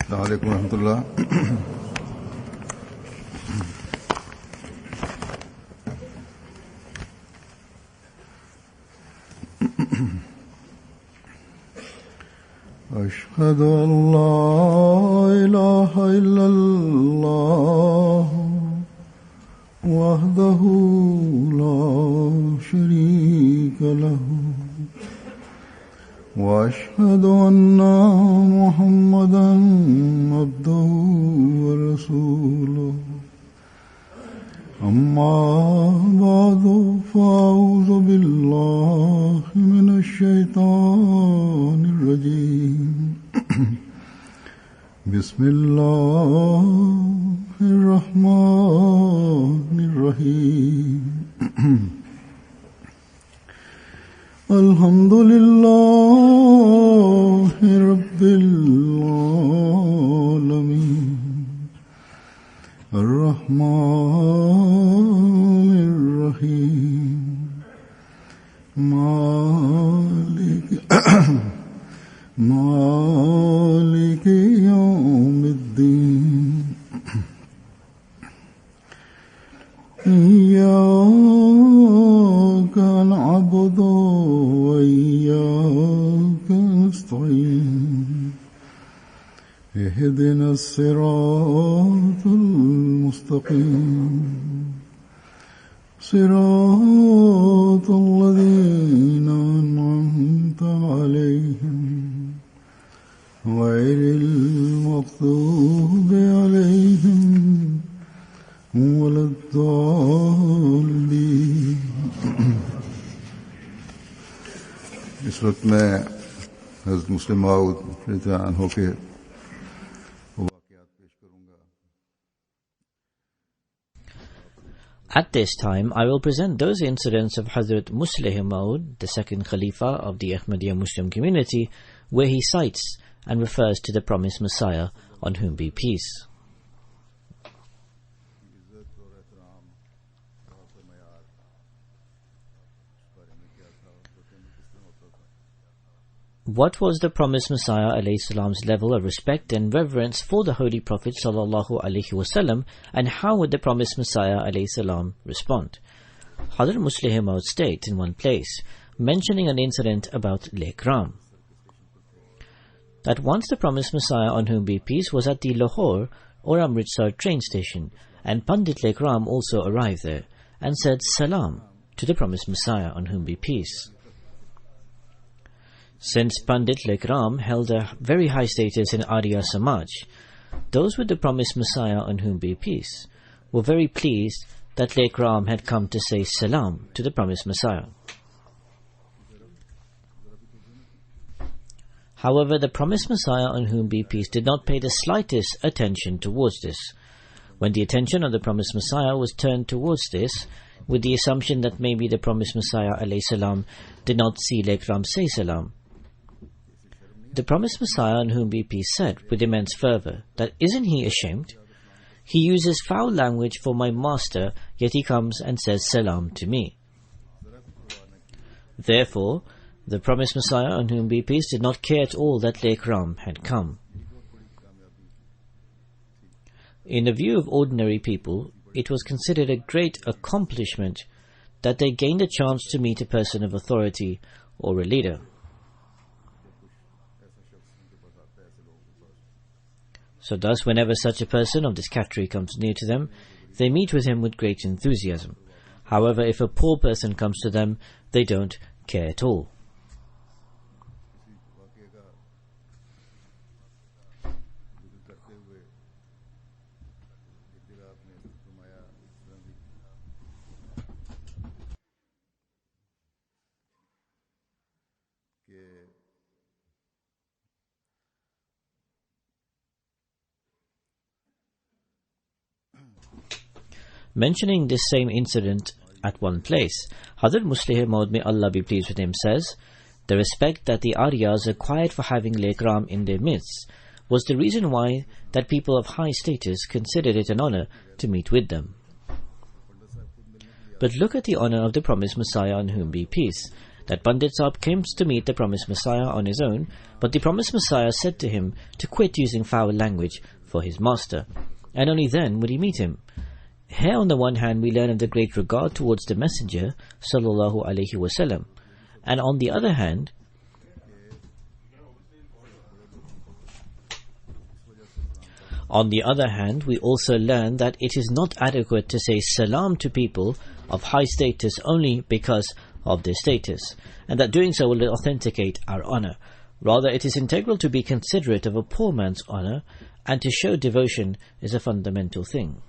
السلام عليكم ورحمة الله. أشهد أن لا إله إلا الله وحده لا شريك له وأشهد أن محمدا عبده ورسوله أما بعد فأعوذ بالله من الشيطان الرجيم بسم الله الرحمن الرحيم الحمد لله رب العالمين الرحمن الرحيم مالك يوم الدين إياك نعبد وإياك نستعين اهدنا الصراط المستقيم صراط الذين أنعمت عليهم غير المغضوب عليهم ولا الضالين. इस वक्त मैं हज़रत मुस्लिम मऊद रज़ियल्लाहु अन्हु के At this time, I will present those incidents of Hazrat Muslih Maud, the second Khalifa of the Ahmadiyya Muslim community, where he cites and refers to the promised Messiah, on whom be peace. What was the promised Messiah ﷺ's level of respect and reverence for the Holy Prophet ﷺ, and how would the promised Messiah ﷺ respond? Hazrat Muslih Maud states in one place, mentioning an incident about Lake Ram, that once the promised Messiah, on whom be peace, was at the Lahore or Amritsar train station, and Pandit Lake Ram also arrived there, and said Salam to the promised Messiah, on whom be peace. Since Pandit Lake Ram held a very high status in Arya Samaj, those with the promised Messiah, on whom be peace, were very pleased that Lake Ram had come to say Salam to the promised Messiah. However, the promised Messiah, on whom be peace, did not pay the slightest attention towards this. When the attention of the promised Messiah was turned towards this, with the assumption that maybe the promised Messiah ﷺ did not see Lake Ram say Salam, the promised Messiah, on whom be peace, said with immense fervor that, isn't he ashamed? He uses foul language for my master, yet he comes and says Salam to me. Therefore, the promised Messiah, on whom be peace, did not care at all that Lake Ram had come. In the view of ordinary people, it was considered a great accomplishment that they gained a chance to meet a person of authority or a leader. So thus, whenever such a person of this category comes near to them, they meet with him with great enthusiasm. However, if a poor person comes to them, they don't care at all. Mentioning this same incident at one place, Hazrat Muslih Maud, may Allah be pleased with him, says, the respect that the Aryas acquired for having Lake Ram in their midst was the reason why that people of high status considered it an honor to meet with them. But look at the honor of the promised Messiah, on whom be peace, that Pandit Sahib came to meet the promised Messiah on his own, but the promised Messiah said to him to quit using foul language for his master, and only then would he meet him. Here on the one hand we learn of the great regard towards the Messenger sallallahu alaihi wasallam, and on the other hand we also learn that it is not adequate to say salam to people of high status only because of their status, and that doing so will authenticate our honor. Rather, it is integral to be considerate of a poor man's honor, and to show devotion is a fundamental thing.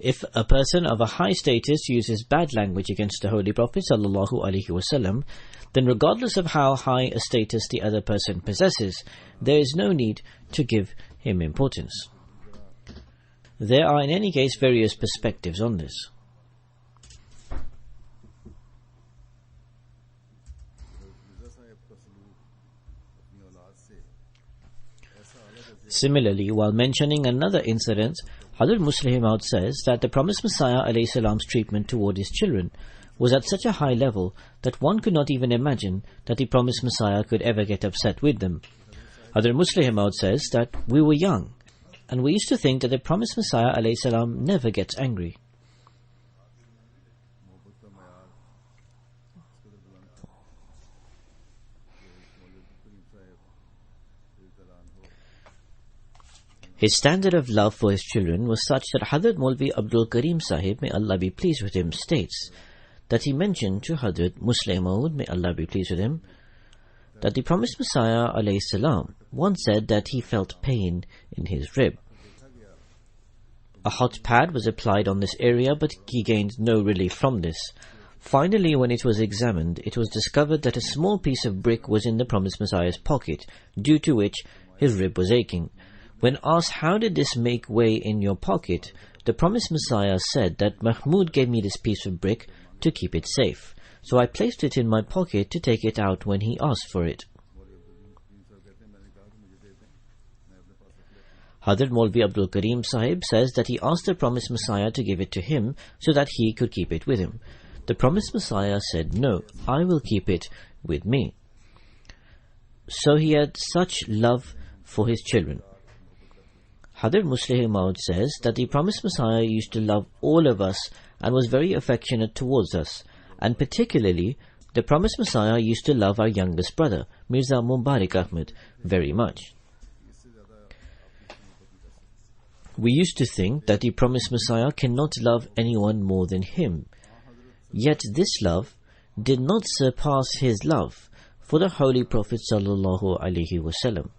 If a person of a high status uses bad language against the Holy Prophet sallallahu alaihi wasallam, then regardless of how high a status the other person possesses, there is no need to give him importance. There are in any case various perspectives on this. Similarly, while mentioning another incident, Hazrat Musleh Maud says that the promised Messiah alayhi salam's treatment toward his children was at such a high level that one could not even imagine that the promised Messiah could ever get upset with them. Hazrat Musleh Maud says that we were young, and we used to think that the promised Messiah alayhi salam never gets angry. His standard of love for his children was such that Hazrat Maulvi Abdul Karim Sahib, may Allah be pleased with him, states that he mentioned to Hazrat Musleh Maud, may Allah be pleased with him, that the promised Messiah alayhi salam once said that he felt pain in his rib. A hot pad was applied on this area, but he gained no relief from this. Finally, when it was examined, it was discovered that a small piece of brick was in the promised Messiah's pocket, due to which his rib was aching. When asked, how did this make way in your pocket, the promised Messiah said that Mahmud gave me this piece of brick to keep it safe, so I placed it in my pocket to take it out when he asked for it. Hazrat Maulvi Abdul Karim Sahib says that he asked the promised Messiah to give it to him so that he could keep it with him. The promised Messiah said, "No, I will keep it with me." So he had such love for his children. Hazrat Musleh Maud says that the promised Messiah used to love all of us and was very affectionate towards us, and particularly the promised Messiah used to love our youngest brother, Mirza Mubarak Ahmed, very much. We used to think that the promised Messiah cannot love anyone more than him. Yet this love did not surpass his love for the Holy Prophet sallallahu alaihi wasallam.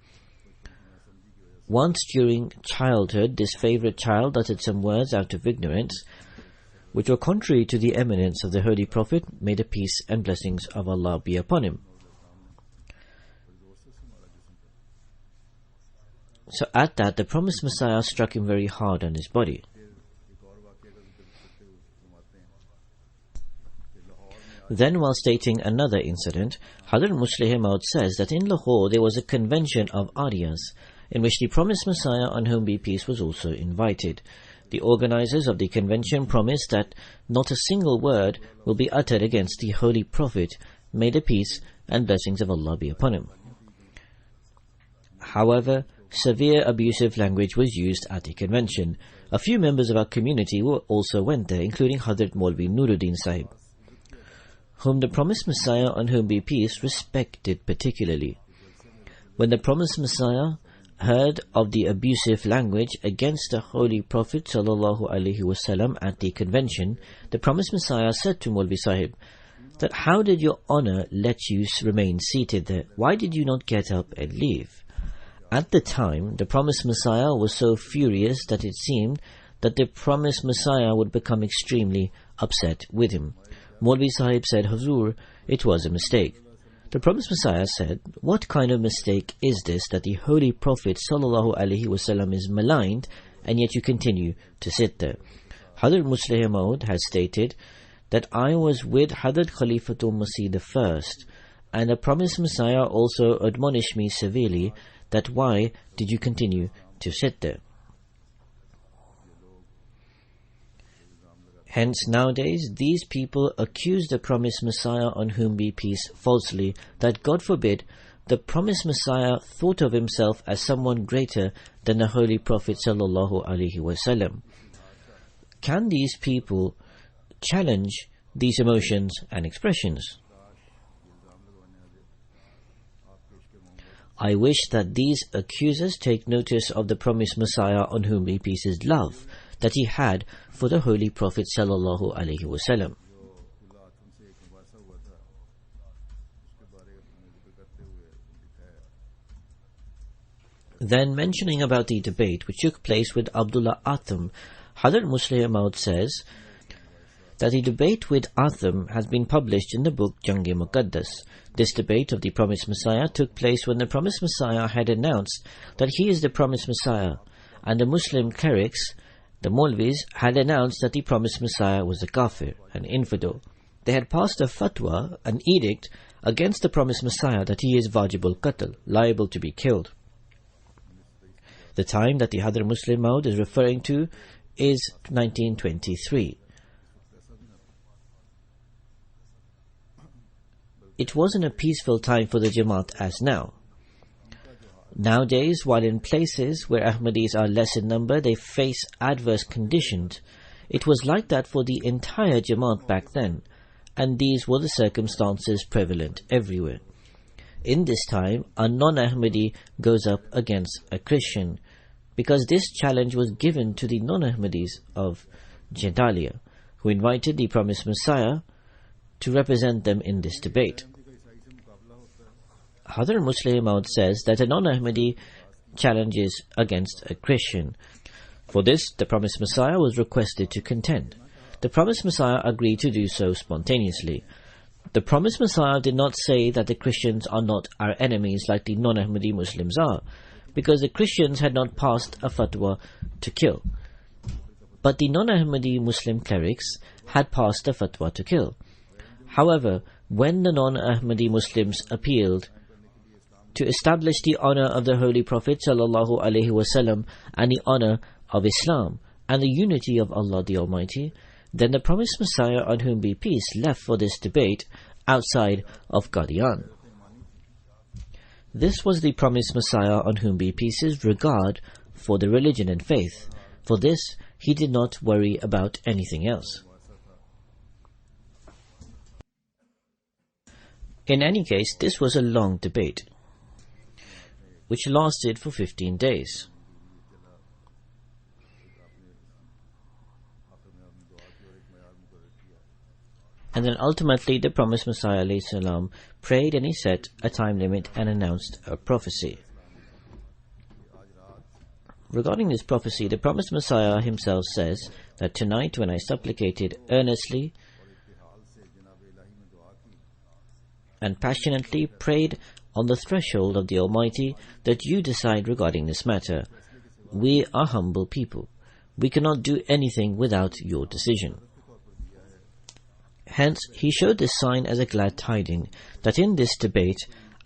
Once during childhood, this favourite child uttered some words out of ignorance, which were contrary to the eminence of the Holy Prophet, may the peace and blessings of Allah be upon him. So at that, the promised Messiah struck him very hard on his body. Then, while stating another incident, Hazrat Musleh Maud says that in Lahore there was a convention of Aryas, in which the promised Messiah, on whom be peace, was also invited. The organizers of the convention promised that not a single word will be uttered against the Holy Prophet, may the peace and blessings of Allah be upon him. However, severe abusive language was used at the convention. A few members of our community also went there, including Hazrat Maulvi Nuruddin Sahib, whom the promised Messiah, on whom be peace, respected particularly. When the promised Messiah heard of the abusive language against the Holy Prophet sallallahu alaihi wasallam at the convention, the promised Messiah said to Maulvi Sahib that, "How did your honor let you remain seated there? Why did you not get up and leave?" At the time, the promised Messiah was so furious that it seemed that the promised Messiah would become extremely upset with him. Maulvi Sahib said, "Hazur, it was a mistake." The promised Messiah said, "What kind of mistake is this that the Holy Prophet sallallahu alaihi wasallam is maligned, and yet you continue to sit there?" Hazrat Musleh Maud has stated that I was with Hazrat Khalifatul Masih I, and the promised Messiah also admonished me severely that why did you continue to sit there? Hence, nowadays, these people accuse the promised Messiah, on whom be peace, falsely, that God forbid, the promised Messiah thought of himself as someone greater than the Holy Prophet sallallahu alaihi wasallam. Can these people challenge these emotions and expressions? I wish that these accusers take notice of the promised Messiah, on whom be peace's love that he had for the Holy Prophet sallallahu alaihi wasallam. Then, mentioning about the debate which took place with Abdullah Atham, Hazrat Musleh Maud says that the debate with Atham has been published in the book Jang-e Muqaddas. This debate of the promised Messiah took place when the promised Messiah had announced that he is the promised Messiah, and the Muslim clerics, the Maulvis, had announced that the promised Messiah was a kafir, an infidel. They had passed a fatwa, an edict, against the promised Messiah that he is wajibul qatl, liable to be killed. The time that the Hadhr Musleh Maud is referring to is 1923. It wasn't a peaceful time for the Jamaat as now. Nowadays, while in places where Ahmadis are less in number, they face adverse conditions. It was like that for the entire Jamaat back then, and these were the circumstances prevalent everywhere. In this time, a non-Ahmadi goes up against a Christian, because this challenge was given to the non-Ahmadis of Jedalia, who invited the promised Messiah to represent them in this debate. Hazrat Musleh Maud says that a non-Ahmadi challenges against a Christian. For this, the promised Messiah was requested to contend. The promised Messiah agreed to do so spontaneously. The promised Messiah did not say that the Christians are not our enemies like the non-Ahmadi Muslims are, because the Christians had not passed a fatwa to kill. But the non-Ahmadi Muslim clerics had passed a fatwa to kill. However, when the non-Ahmadi Muslims appealed to establish the honor of the Holy Prophet sallallahu alaihi wasallam and the honor of Islam and the unity of Allah the Almighty, then the promised Messiah, on whom be peace, left for this debate outside of Qadian. This was the promised Messiah, on whom be peace's regard for the religion and faith. For this, he did not worry about anything else. In any case, this was a long debate, which lasted for 15 days. And then ultimately the promised Messiah alayhi salam prayed, and he set a time limit and announced a prophecy. Regarding this prophecy, the promised Messiah himself says that tonight, when I supplicated earnestly and passionately prayed on the threshold of the Almighty that you decide regarding this matter. We are humble people. We cannot do anything without your decision. Hence, he showed this sign as a glad tiding that in this debate,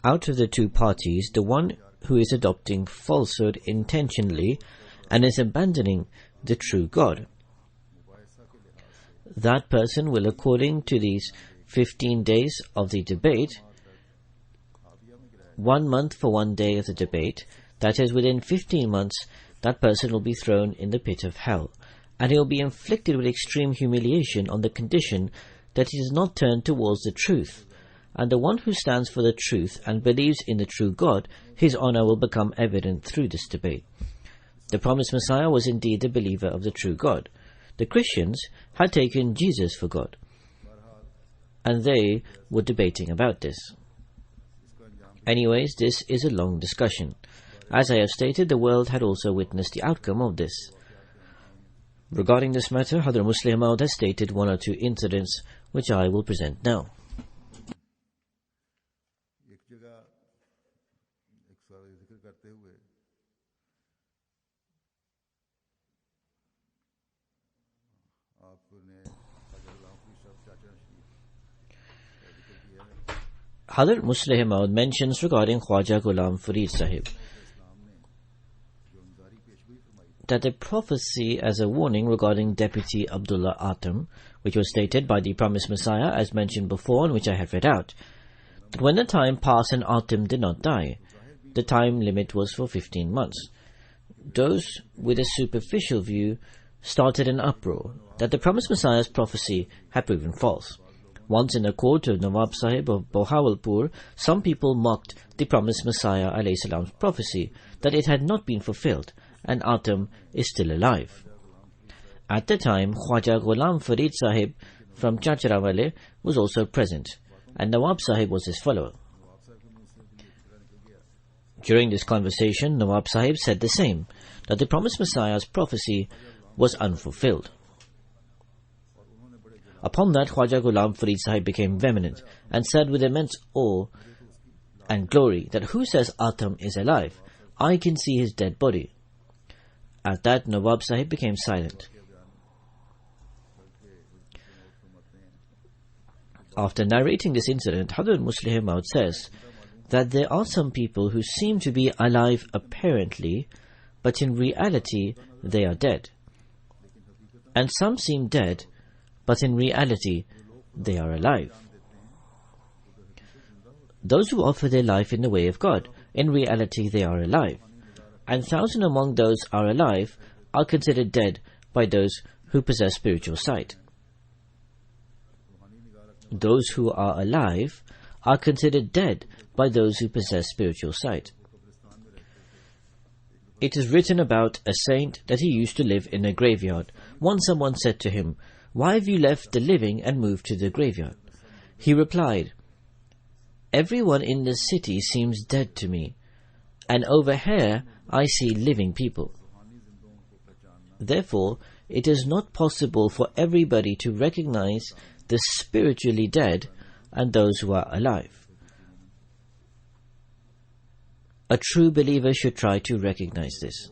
out of the two parties, the one who is adopting falsehood intentionally and is abandoning the true God, that person will, according to these 15 days of the debate, 1 month for 1 day of the debate, that is, within 15 months, that person will be thrown in the pit of hell, and he will be inflicted with extreme humiliation on the condition that he does not turn towards the truth. And the one who stands for the truth and believes in the true God, his honor will become evident through this debate. The promised Messiah was indeed the believer of the true God. The Christians had taken Jesus for God, and they were debating about this. Anyways, this is a long discussion. As I have stated, the world had also witnessed the outcome of this. Regarding this matter, Hadhr Musleh Maud has stated 1 or 2 incidents which I will present now. Hadhr Musleh Maud mentions regarding Khwaja Ghulam Farid Sahib that the prophecy as a warning regarding Deputy Abdullah Atem, which was stated by the promised Messiah as mentioned before and which I had read out, that when the time passed and Atem did not die, the time limit was for 15 months. Those with a superficial view started an uproar that the promised Messiah's prophecy had proven false. Once in the court of Nawab Sahib of Bahawalpur, some people mocked the promised Messiah ﷺ's prophecy that it had not been fulfilled and Atem is still alive. At the time, Khwaja Ghulam Farid Sahib from Chachrawale was also present, and Nawab Sahib was his follower. During this conversation, Nawab Sahib said the same, that the promised Messiah's prophecy was unfulfilled. Upon that, Khwaja Ghulam Farid Sahib became vehement and said with immense awe and glory that who says Atem is alive? I can see his dead body. At that, Nawab Sahib became silent. After narrating this incident, Hazrat Muslih Maud says that there are some people who seem to be alive apparently, but in reality they are dead. And some seem dead, but in reality they are alive. Those who offer their life in the way of God, in reality they are alive. And 1,000 among those are alive are considered dead by those who possess spiritual sight. Those who are alive are considered dead by those who possess spiritual sight. It is written about a saint that he used to live in a graveyard. Once someone said to him, "Why have you left the living and moved to the graveyard?" He replied, "Everyone in the city seems dead to me, and over here I see living people. Therefore, it is not possible for everybody to recognize the spiritually dead and those who are alive. A true believer should try to recognize this.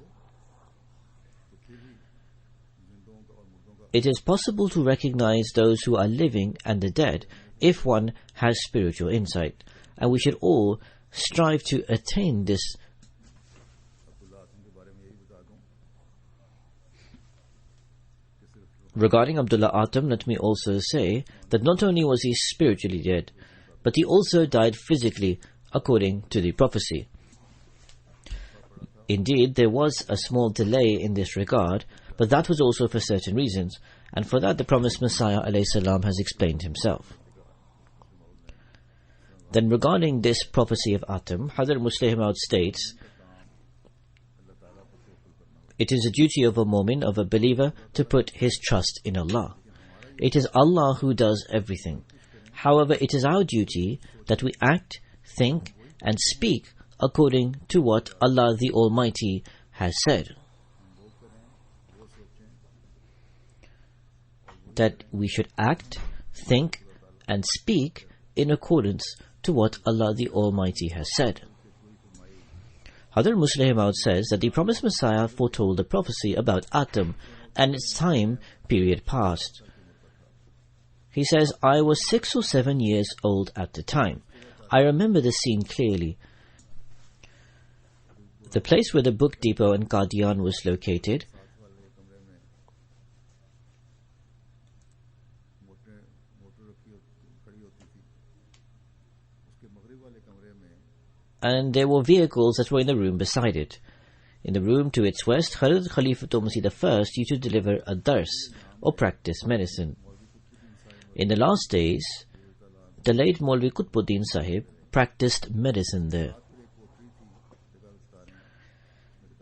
It is possible to recognize those who are living and the dead if one has spiritual insight, and we should all strive to attain this. Regarding Abdullah Atem, let me also say that not only was he spiritually dead, but he also died physically according to the prophecy. Indeed, there was a small delay in this regard, but that was also for certain reasons, and for that the promised Messiah ﷺ has explained himself. Then regarding this prophecy of Atem, Hazrat Muslih Maud states, it is a duty of a mu'min, of a believer, to put his trust in Allah. It is Allah who does everything. However, it is our duty that we act, think, and speak according to what Allah the Almighty has said. That we should act, think, and speak in accordance to what Allah the Almighty has said. Hazrat Muslih Maud says that the promised Messiah foretold the prophecy about Atem and its time period passed. He says, I was 6 or 7 years old at the time. I remember the scene clearly. The place where the book depot in Qadian was located, and there were vehicles that were in the room beside it. In the room to its west, Hazrat Khalifatul Masih I used to deliver a dars or practice medicine. In the last days, the late Maulvi Qutbuddin Sahib practiced medicine there.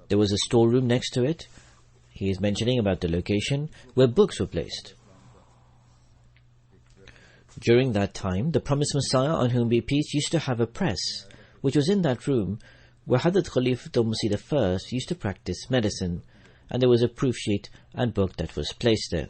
There was a storeroom next to it. He is mentioning about the location where books were placed. During that time, the promised Messiah, on whom be peace, used to have a press, which was in that room where Hazrat Khalifatul Masih I used to practice medicine, and there was a proof sheet and book that was placed there.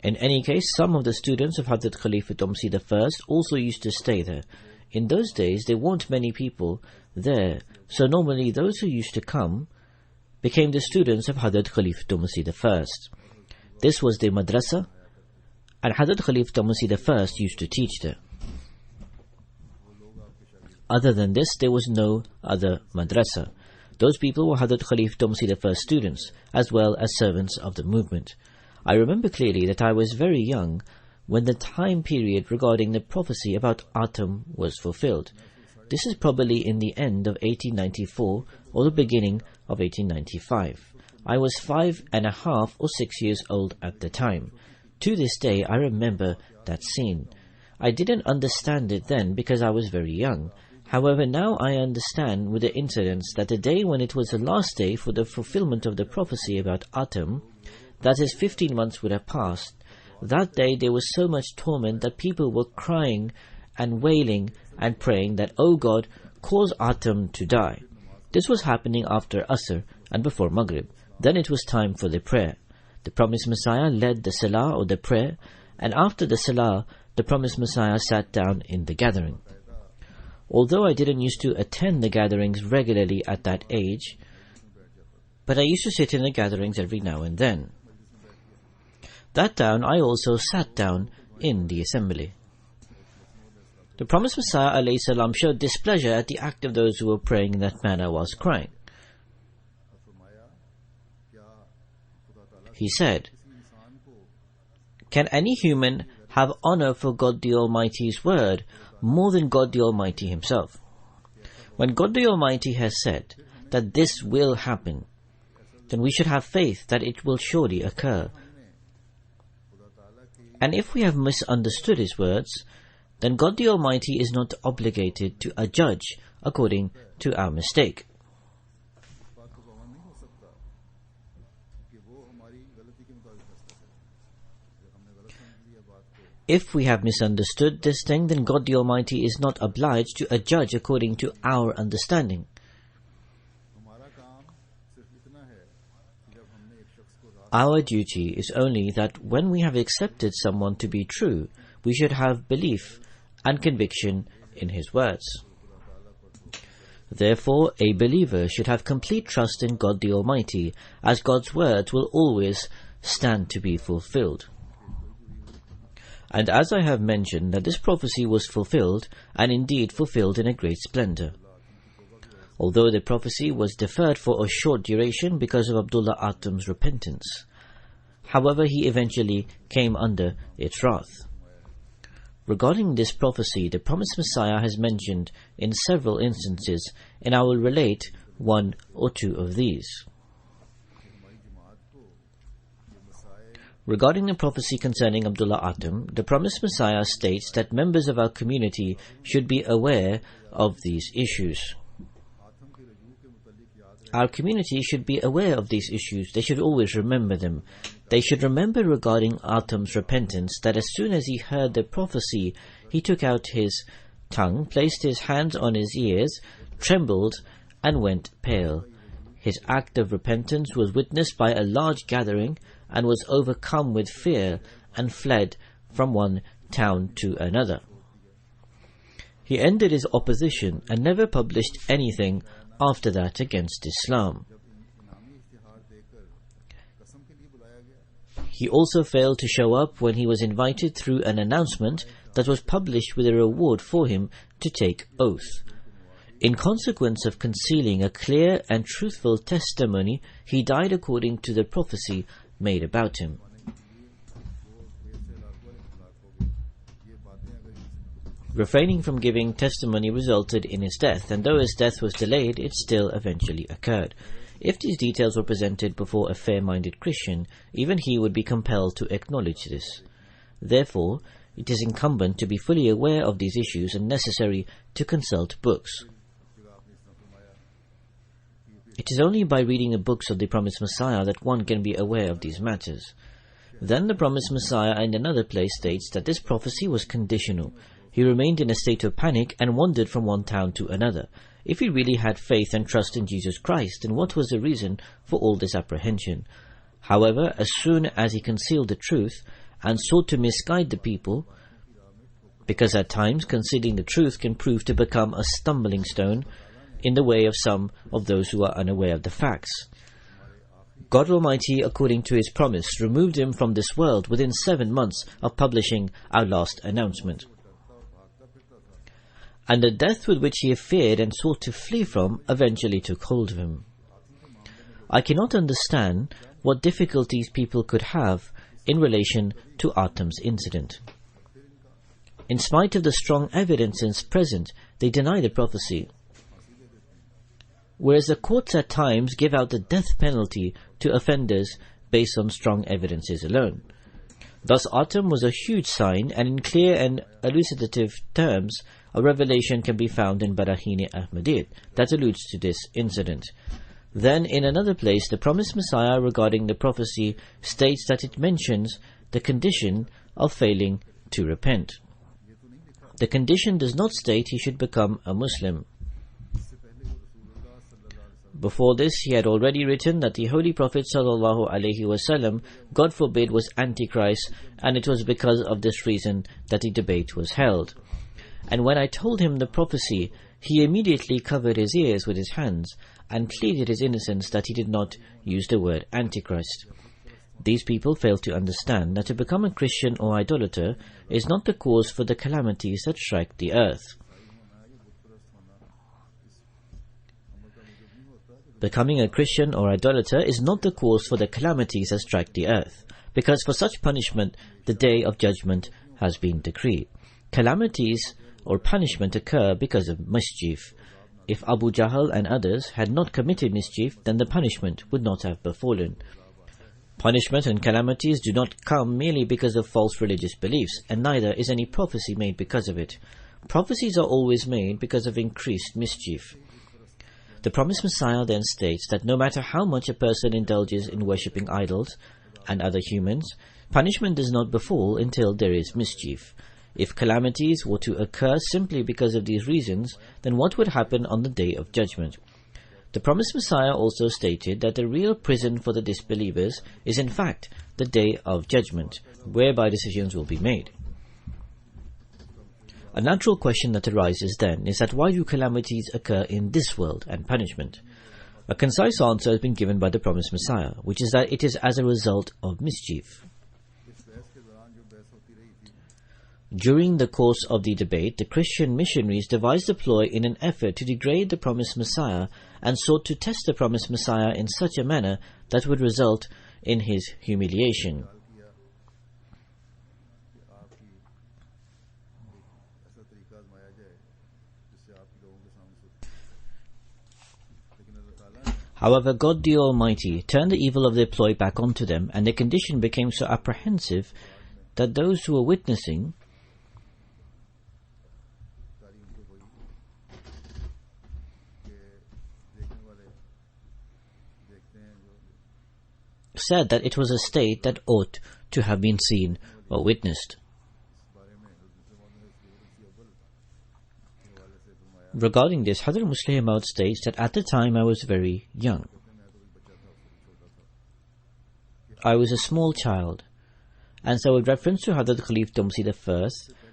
In any case, some of the students of Hazrat Khalifatul Masih I also used to stay there. In those days, there weren't many people there, so normally those who used to come became the students of Hazrat Khalifatul Masih I. This was the madrasa, and Hazrat Khalifatul Masih I used to teach there. Other than this, there was no other madrasa. Those people were Hazrat Khalif Tumsi I's students, as well as servants of the movement. I remember clearly that I was very young when the time period regarding the prophecy about Atom was fulfilled. This is probably in the end of 1894 or the beginning of 1895. I was 5.5 or 6 years old at the time. To this day, I remember that scene. I didn't understand it then because I was very young. However, now I understand with the incidents that the day when it was the last day for the fulfillment of the prophecy about Atom, that is 15 months would have passed, that day there was so much torment that people were crying and wailing and praying that, "Oh God, cause Atom to die." This was happening after Asr and before Maghrib. Then it was time for the prayer. The promised Messiah led the Salah or the prayer, and after the Salah, the promised Messiah sat down in the gathering. Although I didn't used to attend the gatherings regularly at that age, but I used to sit in the gatherings every now and then. That down, I also sat down in the assembly. The promised Messiah ﷺ showed displeasure at the act of those who were praying in that manner whilst crying. He said, "Can any human have honor for God the Almighty's word more than God the Almighty himself? When God the Almighty has said that this will happen, then we should have faith that it will surely occur. And if we have misunderstood his words, then God the Almighty is not obligated to adjudge according to our mistake." If we have misunderstood this thing, then God the Almighty is not obliged to adjudge according to our understanding. Our duty is only that when we have accepted someone to be true, we should have belief and conviction in his words. Therefore, a believer should have complete trust in God the Almighty, as God's words will always stand to be fulfilled. And as I have mentioned, that this prophecy was fulfilled, and indeed fulfilled in a great splendor. Although the prophecy was deferred for a short duration because of Abdullah Atom's repentance. However, he eventually came under its wrath. Regarding this prophecy, the promised Messiah has mentioned in several instances, and I will relate one or two of these. Regarding the prophecy concerning Abdullah Atom, the promised Messiah states that members of our community should be aware of these issues. Our community should be aware of these issues. They should always remember them. They should remember regarding Atom's repentance that as soon as he heard the prophecy, he took out his tongue, placed his hands on his ears, trembled, and went pale. His act of repentance was witnessed by a large gathering and was overcome with fear and fled from one town to another. He ended his opposition and never published anything after that against Islam. He also failed to show up when he was invited through an announcement that was published with a reward for him to take oath. In consequence of concealing a clear and truthful testimony, he died according to the prophecy made about him. Refraining from giving testimony resulted in his death, and though his death was delayed, it still eventually occurred. If these details were presented before a fair-minded Christian, even he would be compelled to acknowledge this. Therefore, it is incumbent to be fully aware of these issues and necessary to consult books. It is only by reading the books of the promised Messiah that one can be aware of these matters. Then the promised Messiah in another place states that this prophecy was conditional. He remained in a state of panic and wandered from one town to another. If he really had faith and trust in Jesus Christ, then what was the reason for all this apprehension? However, as soon as he concealed the truth and sought to misguide the people, because at times concealing the truth can prove to become a stumbling stone in the way of some of those who are unaware of the facts. God Almighty, according to His promise, removed him from this world within 7 months of publishing our last announcement. and the death with which he feared and sought to flee from eventually took hold of him. I cannot understand what difficulties people could have in relation to Atam's incident. In spite of the strong evidences present, they deny the prophecy, whereas the courts at times give out the death penalty to offenders based on strong evidences alone. Thus Atam was a huge sign, and in clear and elucidative terms, a revelation can be found in Barahin-e Ahmadiyyat that alludes to this incident. Then, in another place, the promised Messiah regarding the prophecy states that it mentions the condition of failing to repent. The condition does not state he should become a Muslim. Before this, he had already written that the Holy Prophet ﷺ, God forbid, was Antichrist, and it was because of this reason that the debate was held. And when I told him the prophecy, he immediately covered his ears with his hands and pleaded his innocence that he did not use the word Antichrist. These people fail to understand that to become a Christian or idolater is not the cause for the calamities that strike the earth. Becoming a Christian or idolater is not the cause for the calamities that strike the earth, because for such punishment the day of judgment has been decreed. Calamities or punishment occur because of mischief. If Abu Jahl and others had not committed mischief, then the punishment would not have befallen. Punishment and calamities do not come merely because of false religious beliefs, and neither is any prophecy made because of it. Prophecies are always made because of increased mischief. The promised Messiah then states that no matter how much a person indulges in worshipping idols and other humans, punishment does not befall until there is mischief. If calamities were to occur simply because of these reasons, then what would happen on the day of judgment? The promised Messiah also stated that the real prison for the disbelievers is in fact the day of judgment, whereby decisions will be made. A natural question that arises then is that why do calamities occur in this world and punishment? A concise answer has been given by the promised Messiah, which is that it is as a result of mischief. During the course of the debate, the Christian missionaries devised a ploy in an effort to degrade the promised Messiah and sought to test the promised Messiah in such a manner that would result in his humiliation. However, God the Almighty turned the evil of their ploy back onto them, and their condition became so apprehensive that those who were witnessing said that it was a state that ought to have been seen or witnessed. Regarding this, Hazrat Musleh Maud states that at the time I was very young. I was a small child, and so with reference to Hazrat Khalif Tumsi I,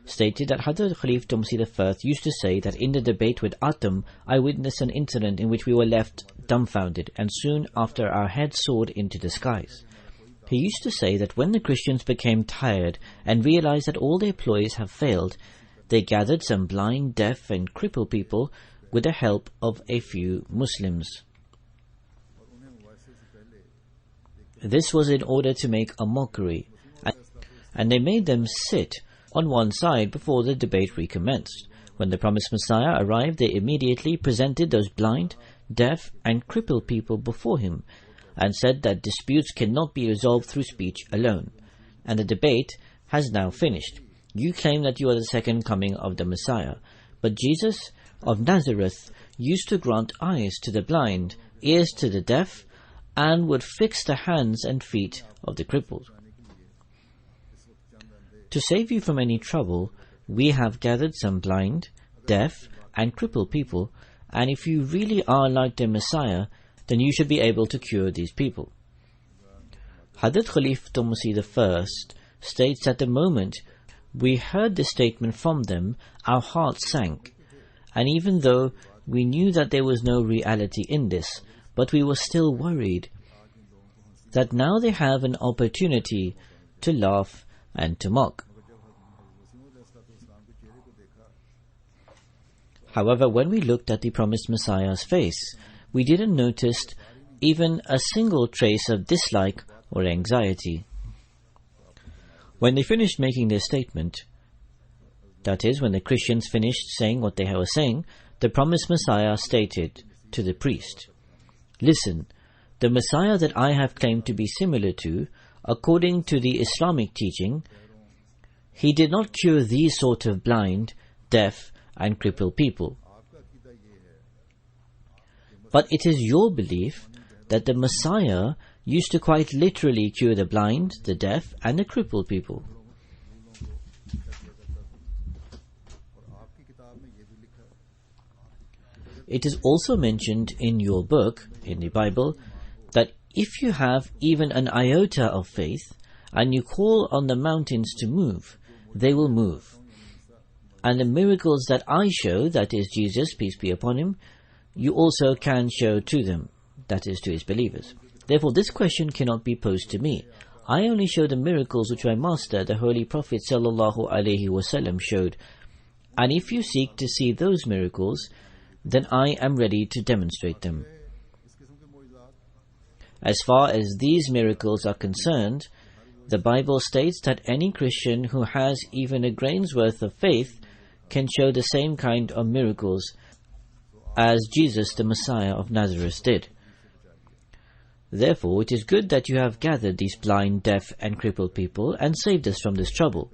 stated that Hazrat Khalif Tumsi I used to say that in the debate with Atam, I witnessed an incident in which we were left dumbfounded, and soon after our heads soared into the skies. He used to say that when the Christians became tired and realized that all their ploys have failed, they gathered some blind, deaf and crippled people with the help of a few Muslims. This was in order to make a mockery, and they made them sit on one side before the debate recommenced. When the promised Messiah arrived, they immediately presented those blind, deaf and crippled people before him and said that disputes cannot be resolved through speech alone, and the debate has now finished. You claim that you are the second coming of the Messiah, but Jesus of Nazareth used to grant eyes to the blind, ears to the deaf, and would fix the hands and feet of the crippled. To save you from any trouble, we have gathered some blind, deaf, and crippled people, and if you really are like the Messiah, then you should be able to cure these people. Hazrat Khalif Tumsi I states that the moment we heard this statement from them, our hearts sank, and even though we knew that there was no reality in this, but we were still worried that now they have an opportunity to laugh and to mock. However, when we looked at the promised Messiah's face, we didn't notice even a single trace of dislike or anxiety. When they finished making their statement, that is, when the Christians finished saying what they were saying, the promised Messiah stated to the priest, "Listen, the Messiah that I have claimed to be similar to, according to the Islamic teaching, he did not cure these sort of blind, deaf, and crippled people. But it is your belief that the Messiah used to quite literally cure the blind, the deaf, and the crippled people." It is also mentioned in your book, in the Bible, that if you have even an iota of faith, and you call on the mountains to move, they will move. And the miracles that I show, that is Jesus, peace be upon him, you also can show to them, that is to his believers. Therefore this question cannot be posed to me. I only show the miracles which my master, the Holy Prophet ﷺ, showed. And if you seek to see those miracles, then I am ready to demonstrate them. As far as these miracles are concerned, the Bible states that any Christian who has even a grain's worth of faith can show the same kind of miracles as Jesus the Messiah of Nazareth did. Therefore, it is good that you have gathered these blind, deaf, and crippled people and saved us from this trouble.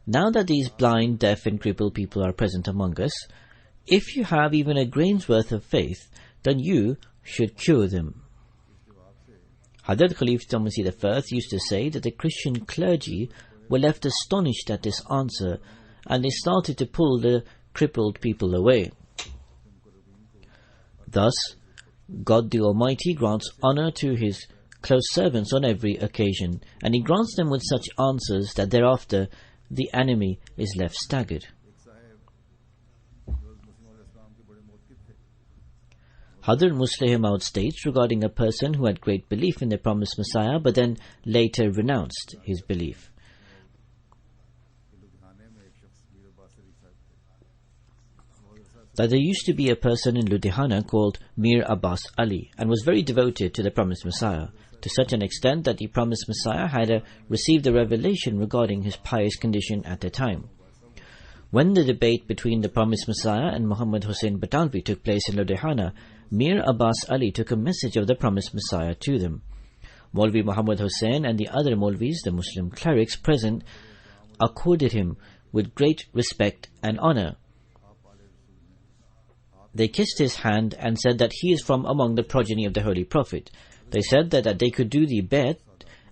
Now that these blind, deaf, and crippled people are present among us, if you have even a grain's worth of faith, then you should cure them. Hazrat Khalifa Masih I used to say that the Christian clergy were left astonished at this answer, and they started to pull the crippled people away. Thus, God the Almighty grants honor to His close servants on every occasion, and He grants them with such answers that thereafter the enemy is left staggered. Hadhr Musleh Maud states regarding a person who had great belief in the promised Messiah but then later renounced his belief. That there used to be a person in Ludhiana called Mir Abbas Ali and was very devoted to the promised Messiah, to such an extent that the promised Messiah had received a revelation regarding his pious condition at the time. When the debate between the promised Messiah and Muhammad Hussain Batalvi took place in Ludhiana, Mir Abbas Ali took a message of the promised Messiah to them. Maulvi Muhammad Hussain and the other Maulvis, the Muslim clerics present, accorded him with great respect and honor. They kissed his hand and said that he is from among the progeny of the Holy Prophet. They said that they could do the bet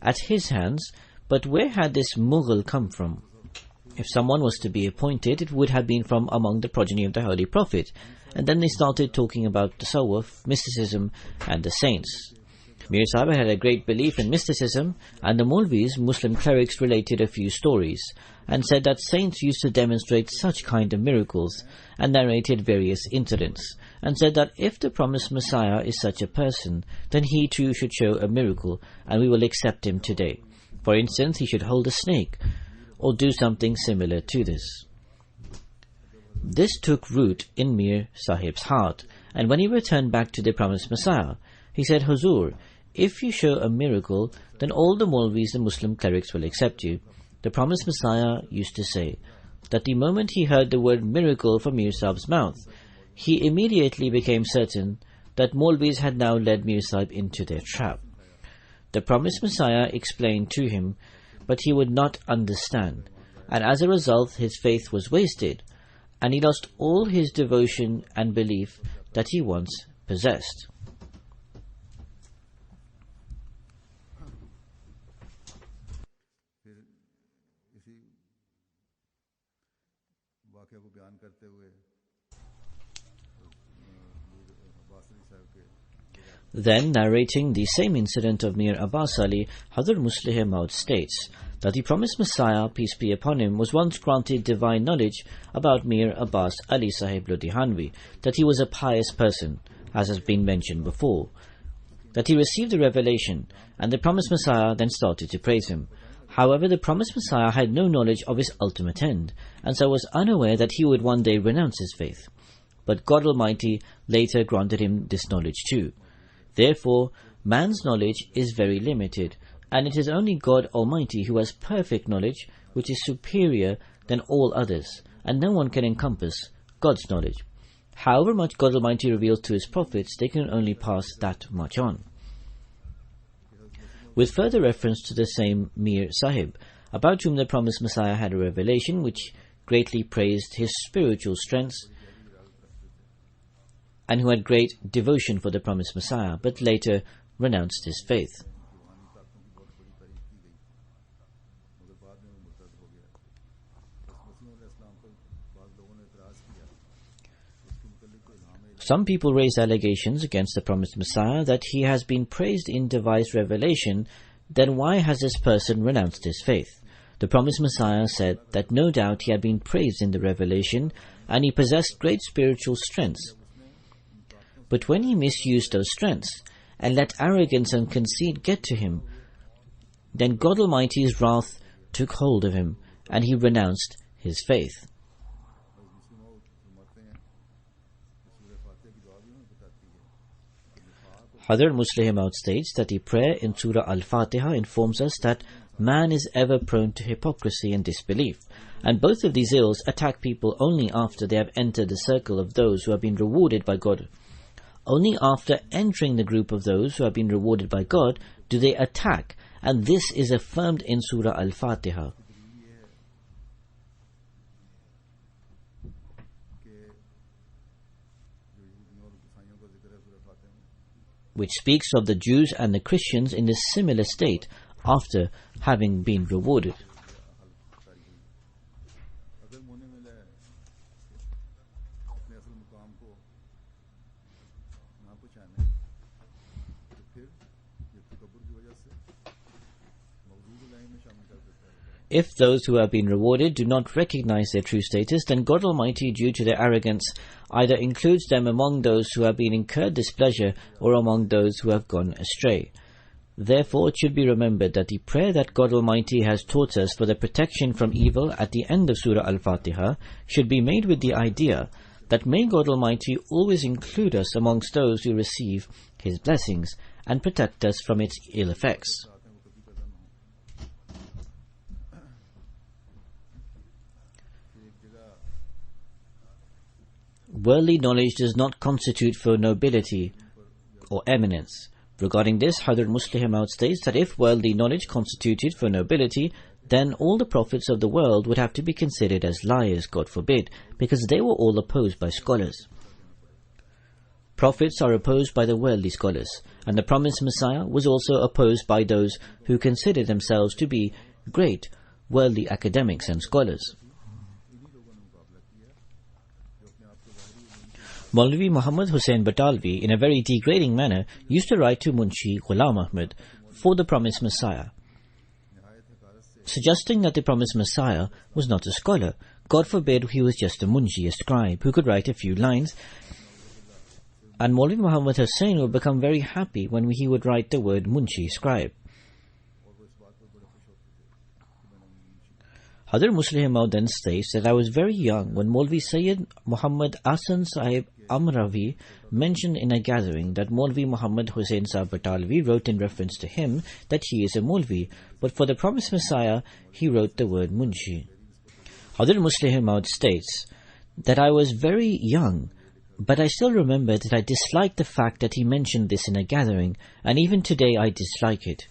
at his hands, but where had this Mughal come from? If someone was to be appointed, it would have been from among the progeny of the Holy Prophet. And then they started talking about tasawwuf, mysticism, and the saints. Mir Sahib had a great belief in mysticism, and the Maulvis, Muslim clerics, related a few stories, and said that saints used to demonstrate such kind of miracles, and narrated various incidents, and said that if the promised Messiah is such a person, then he too should show a miracle, and we will accept him today. For instance, he should hold a snake, or do something similar to this. This took root in Mir Sahib's heart, and when he returned back to the promised Messiah, he said, "Huzur, if you show a miracle, then all the Maulvis and Muslim clerics will accept you." The promised Messiah used to say that the moment he heard the word miracle from Mir Sahib's mouth, he immediately became certain that Maulvis had now led Mir Sahib into their trap. The promised Messiah explained to him, but he would not understand, and as a result his faith was wasted, and he lost all his devotion and belief that he once possessed. Then, narrating the same incident of Mir Abbas Ali, Hadhr Musleh Maud states that the promised Messiah, peace be upon him, was once granted divine knowledge about Mir Abbas Ali Sahib Ludhianvi, that he was a pious person, as has been mentioned before, that he received the revelation, and the promised Messiah then started to praise him. However, the promised Messiah had no knowledge of his ultimate end, and so was unaware that he would one day renounce his faith. But God Almighty later granted him this knowledge too. Therefore, man's knowledge is very limited, and it is only God Almighty who has perfect knowledge, which is superior than all others, and no one can encompass God's knowledge. However much God Almighty reveals to his prophets, they can only pass that much on. With further reference to the same Mir Sahib, about whom the promised Messiah had a revelation which greatly praised his spiritual strengths, and who had great devotion for the promised Messiah, but later renounced his faith. Some people raise allegations against the promised Messiah that he has been praised in devised revelation. Then why has this person renounced his faith? The promised Messiah said that no doubt he had been praised in the revelation, and he possessed great spiritual strengths. But when he misused those strengths, and let arrogance and conceit get to him, then God Almighty's wrath took hold of him, and he renounced his faith. Hadhrat Musleh Maud states that the prayer in Surah Al-Fatiha informs us that man is ever prone to hypocrisy and disbelief, and both of these ills attack people only after they have entered the circle of those who have been rewarded by God. Only after entering the group of those who have been rewarded by God do they attack, and this is affirmed in Surah Al-Fatiha. Which speaks of the Jews and the Christians in this similar state after having been rewarded. If those who have been rewarded do not recognize their true status, then God Almighty, due to their arrogance, either includes them among those who have been incurred displeasure or among those who have gone astray. Therefore, it should be remembered that the prayer that God Almighty has taught us for the protection from evil at the end of Surah Al-Fatiha should be made with the idea that may God Almighty always include us amongst those who receive His blessings and protect us from its ill effects. Worldly knowledge does not constitute for nobility or eminence. Regarding this, Hadhrat Musleh Maud states that if worldly knowledge constituted for nobility, then all the prophets of the world would have to be considered as liars, God forbid, because they were all opposed by scholars. Prophets are opposed by the worldly scholars, and the promised Messiah was also opposed by those who consider themselves to be great worldly academics and scholars. Maulvi Muhammad Hussain Batalvi, in a very degrading manner, used to write to Munshi Ghulam Ahmad for the promised Messiah, suggesting that the promised Messiah was not a scholar. God forbid he was just a munshi, a scribe, who could write a few lines. And Maulvi Muhammad Hussain would become very happy when he would write the word munshi, scribe. Hadhrat Musleh Maud then states that I was very young when Maulvi Sayyid Muhammad Ahsan Sahib Amravi mentioned in a gathering that Maulvi Muhammad Hussain Sahib Batalvi wrote in reference to him that he is a Maulvi, but for the promised Messiah he wrote the word Munshi. Hadhrat Musleh Maud states that I was very young, but I still remember that I disliked the fact that he mentioned this in a gathering, and even today I dislike it.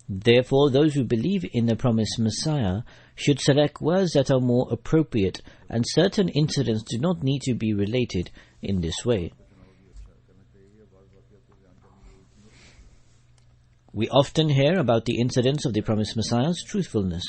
Therefore, those who believe in the promised Messiah should select words that are more appropriate, and certain incidents do not need to be related in this way. We often hear about the incidents of the promised Messiah's truthfulness.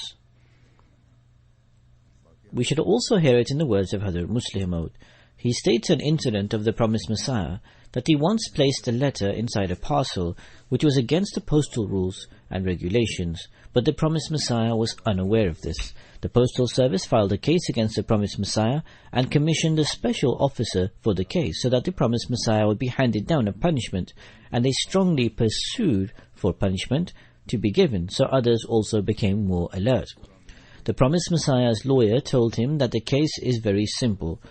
We should also hear it in the words of Hadhrat Musleh Maud. He states an incident of the promised Messiah that he once placed a letter inside a parcel which was against the postal rules and regulations, but the promised Messiah was unaware of this. The postal service filed a case against the promised Messiah and commissioned a special officer for the case so that the promised Messiah would be handed down a punishment, and they strongly pursued for punishment to be given, so others also became more alert. The promised Messiah's lawyer told him that the case is very simple.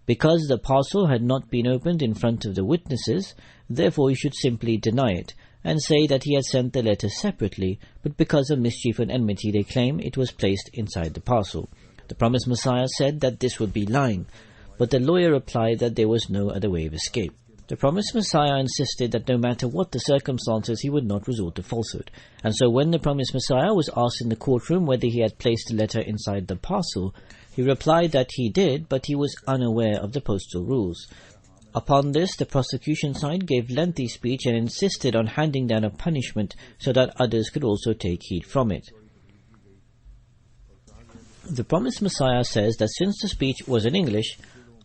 Because the parcel had not been opened in front of the witnesses, therefore he should simply deny it, and say that he had sent the letter separately, but because of mischief and enmity they claim it was placed inside the parcel. The promised Messiah said that this would be lying, but the lawyer replied that there was no other way of escape. The promised Messiah insisted that no matter what the circumstances he would not resort to falsehood, and so when the promised Messiah was asked in the courtroom whether he had placed the letter inside the parcel, he replied that he did, but he was unaware of the postal rules. Upon this, the prosecution side gave lengthy speech and insisted on handing down a punishment so that others could also take heed from it. The promised Messiah says that since the speech was in English,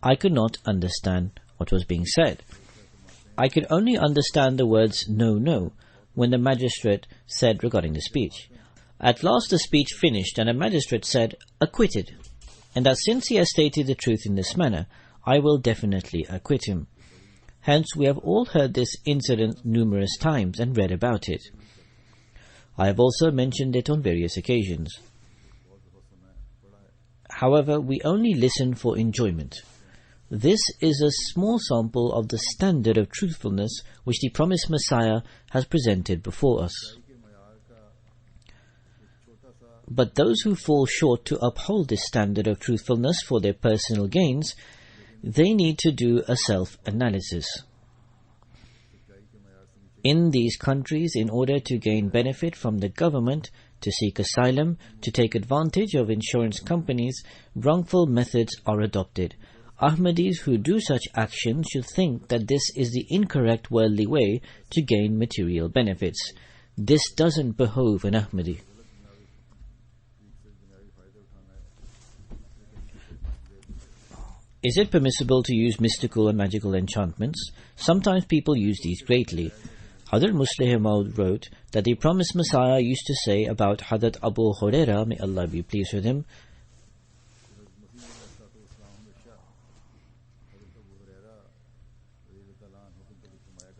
I could not understand what was being said. I could only understand the words "no, no" when the magistrate said regarding the speech. At last the speech finished and the magistrate said, "Acquitted," and that since he has stated the truth in this manner, I will definitely acquit him. Hence we have all heard this incident numerous times and read about it. I have also mentioned it on various occasions. However, we only listen for enjoyment. This is a small sample of the standard of truthfulness which the promised Messiah has presented before us. But those who fall short to uphold this standard of truthfulness for their personal gains, they need to do a self-analysis. In these countries, in order to gain benefit from the government, to seek asylum, to take advantage of insurance companies, wrongful methods are adopted. Ahmadis who do such actions should think that this is the incorrect worldly way to gain material benefits. This doesn't behove an Ahmadi. Is it permissible to use mystical and magical enchantments? Sometimes people use these greatly. Hazrat Muslih Maud wrote that the promised Messiah used to say about Hazrat Abu Hurairah, may Allah be pleased with him,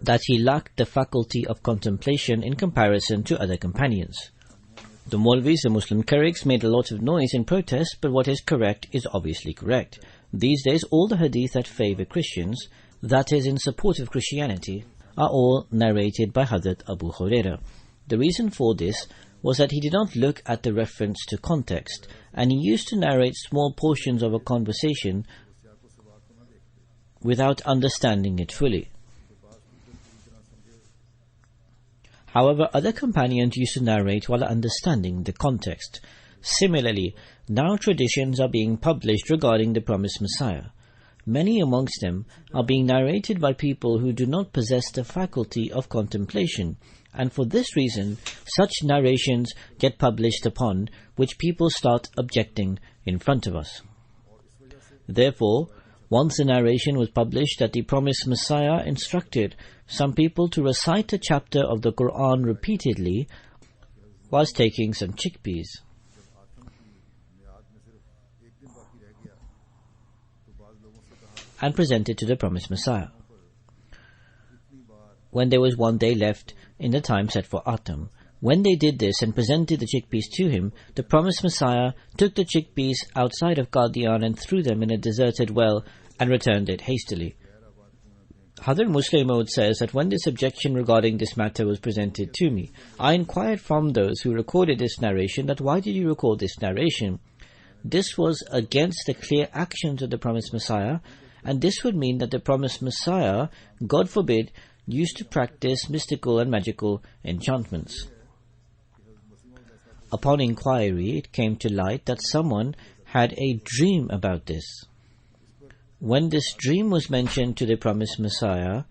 that he lacked the faculty of contemplation in comparison to other companions. The Maulvis and Muslim clerics made a lot of noise in protest, but what is correct is obviously correct. These days all the hadith that favour Christians, that is in support of Christianity, are all narrated by Hazrat Abu Hurairah. The reason for this was that he did not look at the reference to context, and he used to narrate small portions of a conversation without understanding it fully. However, other companions used to narrate while understanding the context. Similarly, now traditions are being published regarding the promised Messiah. Many amongst them are being narrated by people who do not possess the faculty of contemplation, and for this reason, such narrations get published upon which people start objecting in front of us. Therefore, once a narration was published that the promised Messiah instructed some people to recite a chapter of the Quran repeatedly whilst taking some chickpeas. And present it to the promised Messiah. When there was one day left in the time set for Autumn, when they did this and presented the chickpeas to him, the promised Messiah took the chickpeas outside of Qadian and threw them in a deserted well and returned it hastily. Hazrat Muslih Maud says that when this objection regarding this matter was presented to me, I inquired from those who recorded this narration that why did you record this narration? This was against the clear actions of the promised Messiah, and this would mean that the promised Messiah, God forbid, used to practice mystical and magical enchantments. Upon inquiry, it came to light that someone had a dream about this. When this dream was mentioned to the promised Messiah,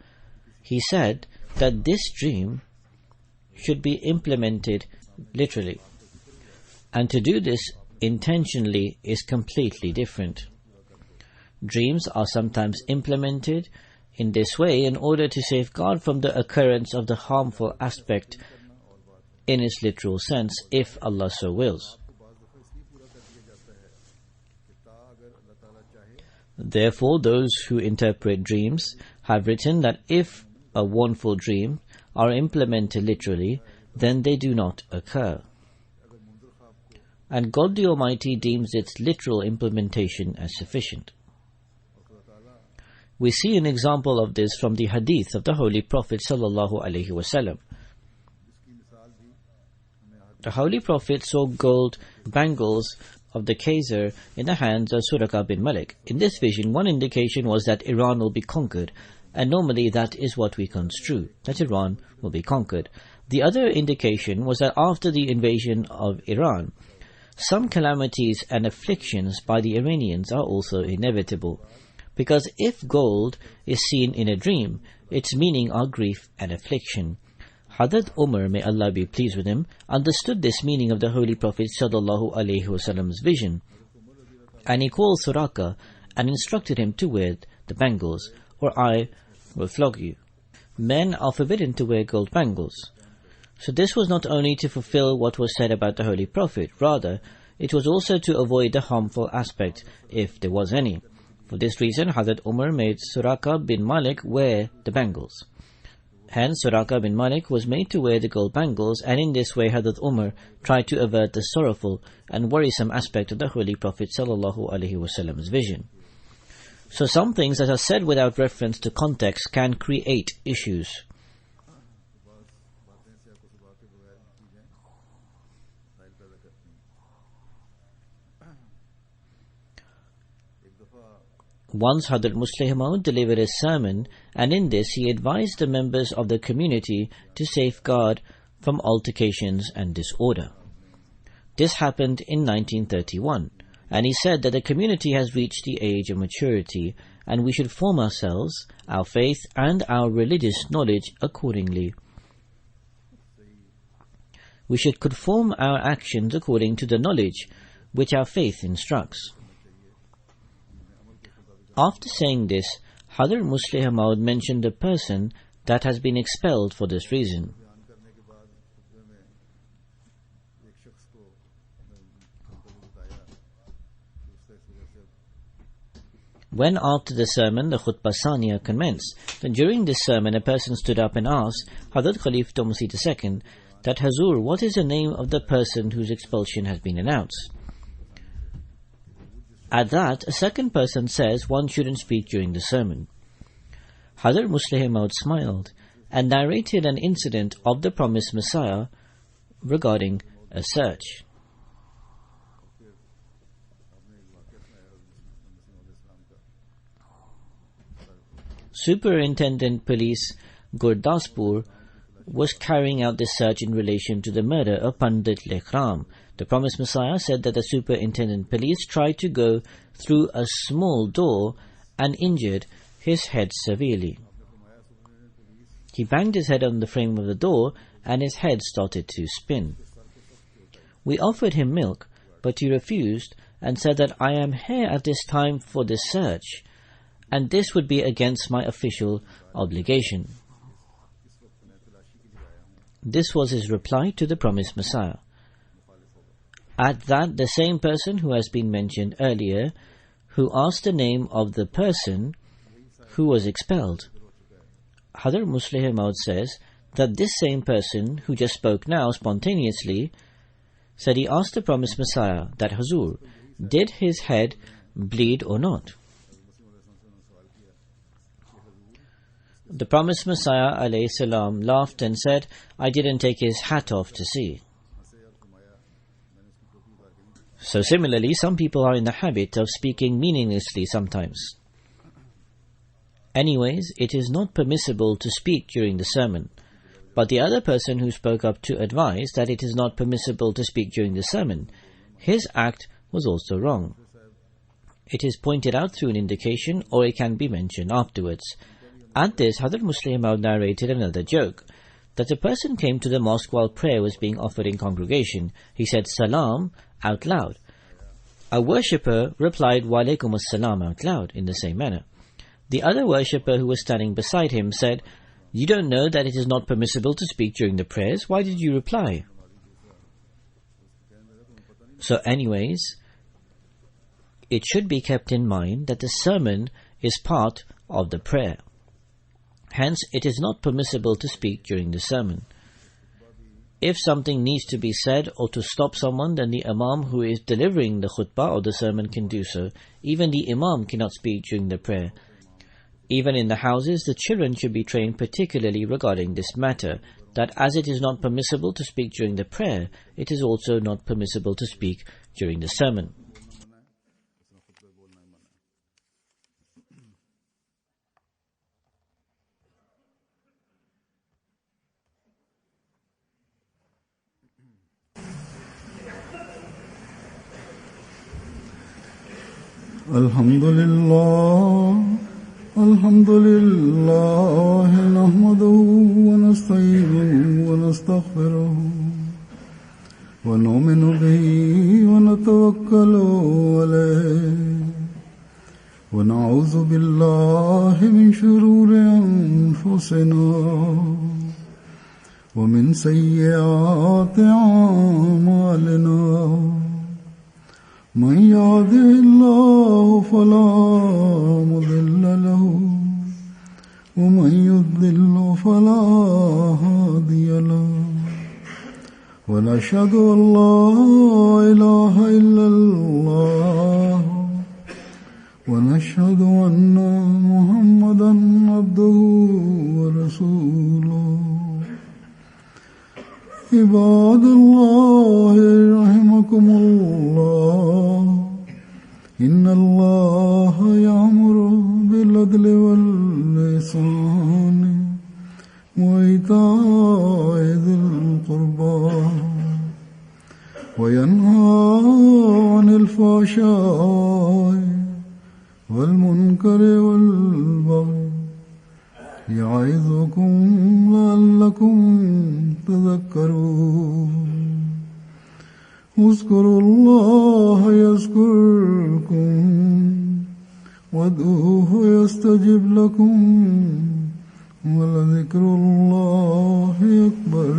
he said that this dream should be implemented literally. And to do this intentionally is completely different. Dreams are sometimes implemented in this way in order to safeguard from the occurrence of the harmful aspect in its literal sense, if Allah so wills. Therefore, those who interpret dreams have written that if a warnful dream are implemented literally, then they do not occur. And God the Almighty deems its literal implementation as sufficient. We see an example of this from the hadith of the Holy Prophet ﷺ. The Holy Prophet saw gold bangles of the Khazar in the hands of Suraka bin Malik. In this vision, one indication was that Iran will be conquered, and normally that is what we construe, that Iran will be conquered. The other indication was that after the invasion of Iran, some calamities and afflictions by the Iranians are also inevitable. Because if gold is seen in a dream, its meaning are grief and affliction. Hadrat Umar, may Allah be pleased with him, understood this meaning of the Holy Prophet ﷺ's vision, and he called Suraka and instructed him to wear the bangles, or I will flog you. Men are forbidden to wear gold bangles. So this was not only to fulfill what was said about the Holy Prophet, rather it was also to avoid the harmful aspect, if there was any. For this reason, Hazrat Umar made Suraka bin Malik wear the bangles. Hence, Suraka bin Malik was made to wear the gold bangles, and in this way Hazrat Umar tried to avert the sorrowful and worrisome aspect of the Holy Prophet ﷺ's vision. So some things that are said without reference to context can create issues. Once Hadrat Musleh Maud delivered a sermon, and in this he advised the members of the community to safeguard from altercations and disorder. This happened in 1931, and he said that the community has reached the age of maturity, and we should form ourselves, our faith and our religious knowledge accordingly. We should conform our actions according to the knowledge which our faith instructs. After saying this, Hadrat Musleh Maud mentioned a person that has been expelled for this reason. When after the sermon the Khutbah Saniya commenced, then during this sermon a person stood up and asked Hadrat Khalifa Masih II that, Hazur, what is the name of the person whose expulsion has been announced? At that, a second person says one shouldn't speak during the sermon. Hazrat Musleh Maud smiled and narrated an incident of the promised Messiah regarding a search. Superintendent Police Gurdaspur was carrying out this search in relation to the murder of Pandit Lekhram. The promised Messiah said that the Superintendent Police tried to go through a small door and injured his head severely. He banged his head on the frame of the door and his head started to spin. We offered him milk, but he refused and said that I am here at this time for this search, and this would be against my official obligation. This was his reply to the promised Messiah. At that, the same person who has been mentioned earlier, who asked the name of the person who was expelled. Hadrat Musleh Maud says that this same person who just spoke now spontaneously said he asked the promised Messiah that, Hazur, did his head bleed or not? The promised Messiah alayhi salam laughed and said, I didn't take his hat off to see. So similarly, some people are in the habit of speaking meaninglessly sometimes. Anyways, it is not permissible to speak during the sermon. But the other person who spoke up to advise that it is not permissible to speak during the sermon, his act was also wrong. It is pointed out through an indication, or it can be mentioned afterwards. At this, Hadrat Musleh Maud narrated another joke, that a person came to the mosque while prayer was being offered in congregation. He said Salam out loud. A worshipper replied Wa alaikum as-salam out loud in the same manner. The other worshipper who was standing beside him said, You don't know that it is not permissible to speak during the prayers? Why did you reply? So anyways, it should be kept in mind that the sermon is part of the prayer. Hence, it is not permissible to speak during the sermon. If something needs to be said or to stop someone, then the Imam who is delivering the khutbah or the sermon can do so. Even the Imam cannot speak during the prayer. Even in the houses, the children should be trained particularly regarding this matter, that as it is not permissible to speak during the prayer, it is also not permissible to speak during the sermon. الحمد لله نحمده ونستعينه ونستغفره ونؤمن به ونتوكل عليه ونعوذ بالله من شرور أنفسنا ومن سيئات أعمالنا من يهده الله فلا مضل له ومن يضلل فلا هادي له ونشهد أن لا إله إلا الله ونشهد أن محمدا عبده ورسوله عباد الله رحمكم الله إن الله يأمر بالعدل والإحسان وإيتاء ذي القربى وينهى عن الفحشاء والمنكر والبغي يعظكم لعلكم تذكرون اذكروا الله يذكركم وادعوه يستجب لكم ولذكر الله أكبر.